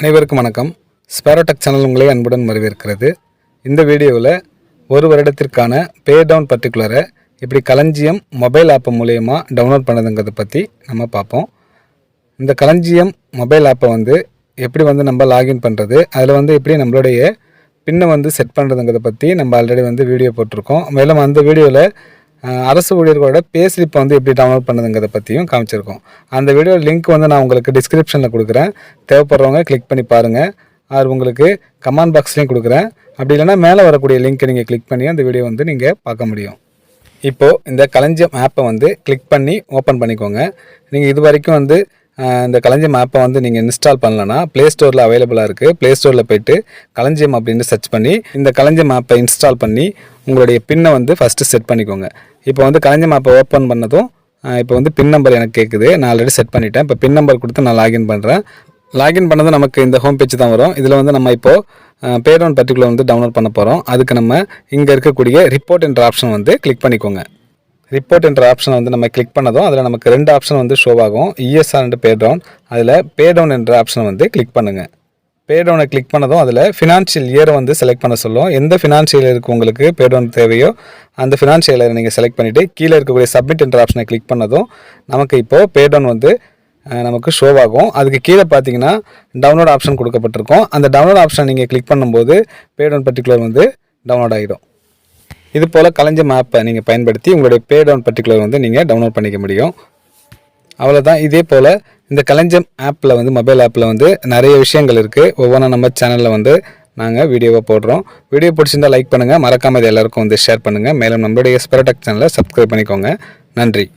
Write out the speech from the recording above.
அனைவருக்கும் வணக்கம். ஸ்பேரோடெக் சேனல் உங்களை அன்புடன் வரவேற்கிறது. இந்த வீடியோவில் ஒரு வருடத்திற்கான பே டவுன் பர்டிகுலரை எப்படி களஞ்சியம் மொபைல் ஆப் மூலயமா டவுன்லோட் பண்ணதுங்கிறத பற்றி நம்ம பார்ப்போம். இந்த களஞ்சியம் மொபைல் ஆப்பை எப்படி நம்ம லாகின் பண்ணுறது, அதில் எப்படி நம்மளுடைய பின்னை செட் பண்ணுறதுங்கிறத பற்றி நம்ம ஆல்ரெடி வீடியோ போட்டிருக்கோம். மேலும் அந்த வீடியோவில் அரசு ஊழியர்களோட பே ஸ்லிப்பை எப்படி டவுன்லோட் பண்ணுதுங்கிறத பற்றியும் காமிச்சிருக்கோம். அந்த வீடியோ லிங்க் நான் உங்களுக்கு டிஸ்கிரிப்ஷனில் கொடுக்குறேன். தேவைப்படுறவங்க கிளிக் பண்ணி பாருங்கள். அது உங்களுக்கு கமெண்ட் பாக்ஸ்லேயும் கொடுக்குறேன். அப்படி இல்லைனா மேலே வரக்கூடிய லிங்க்கை நீங்கள் கிளிக் பண்ணி அந்த வீடியோ நீங்கள் பார்க்க முடியும். இப்போது இந்த களஞ்சியம் ஆப்பை கிளிக் பண்ணி ஓப்பன் பண்ணிக்கோங்க. நீங்கள் இது வரைக்கும் இந்த களஞ்சியம் ஆப்பை நீங்கள் இன்ஸ்டால் பண்ணலன்னா ப்ளே ஸ்டோரில் அவைலபிளாக இருக்குது. ப்ளே ஸ்டோரில் போய்ட்டு களஞ்சியம் அப்படின்னு சர்ச் பண்ணி இந்த களஞ்சியம் ஆப்பை இன்ஸ்டால் பண்ணி உங்களுடைய பின்னை ஃபஸ்ட்டு செட் பண்ணிக்கோங்க. இப்போ களஞ்சியம் ஆப்பை ஓப்பன் பண்ணதும் இப்போ பின் நம்பர் எனக்கு கேட்குது. நான் ஆல்ரெடி செட் பண்ணிட்டேன். இப்போ பின் நம்பர் கொடுத்து நான் லாகின் பண்ணுறேன். லாகின் பண்ணதும் நமக்கு இந்த ஹோம் பேஜ் தான் வரும். இதில் நம்ம இப்போது பே டவுன் பர்டிகுலர் டவுன்லோட் பண்ண போகிறோம். அதுக்கு நம்ம இங்கே இருக்கக்கூடிய ரிப்போர்ட் என்ற ஆப்ஷன் கிளிக் பண்ணிக்கோங்க. ரிப்போர்ட் என்ற ஆப்ஷனை நம்ம கிளிக் பண்ணதும் அதில் நமக்கு ரெண்டு ஆப்ஷன் ஷோ ஆகும், இஎஸ்ஆர் அண்ட் பே டவுன். அதில் பே டவுன் என்ற ஆப்ஷனை கிளிக் பண்ணுங்கள். பே டவுனை கிளிக் பண்ணதும் அதில் ஃபினான்ஷியல் இயரை செலக்ட் பண்ண சொல்லும். எந்த ஃபினான்ஷியல் இயருக்கு உங்களுக்கு பே டவுன் தேவையோ அந்த ஃபினான்ஷியல் இயரை நீங்கள் செலக்ட் பண்ணிவிட்டு கீழே இருக்கக்கூடிய சப்மிட் என்ற ஆப்ஷனை கிளிக் பண்ணதும் நமக்கு இப்போது பே டவுன் நமக்கு ஷோ ஆகும். அதுக்கு கீழே பார்த்தீங்கன்னா டவுன்லோட் ஆப்ஷன் கொடுக்கப்பட்டிருக்கும். அந்த டவுன்லோட் ஆப்ஷனை நீங்கள் கிளிக் பண்ணும்போது பே டவுன் பர்டிகுலர் டவுன்லோட் ஆகிடும். இது போல் களஞ்சியம் ஆப்பை நீங்கள் பயன்படுத்தி உங்களுடைய பே டவுன் பர்டிகுலர் நீங்கள் டவுன்லோட் பண்ணிக்க முடியும். அவ்வளோதான். இதே போல் இந்த களஞ்சியம் ஆப்பில் மொபைல் ஆப்பில் நிறைய விஷயங்கள் இருக்குது. ஒவ்வொன்றும் நம்ம சேனலில் நாங்கள் வீடியோவை போடுறோம். வீடியோ பிடிச்சிருந்தால் லைக் பண்ணுங்கள். மறக்காமல் இது எல்லாருக்கும் ஷேர் பண்ணுங்கள். மேலும் நம்மளுடைய ஸ்பேரோடெக் சேனலை சப்ஸ்கிரைப் பண்ணிக்கோங்க. நன்றி.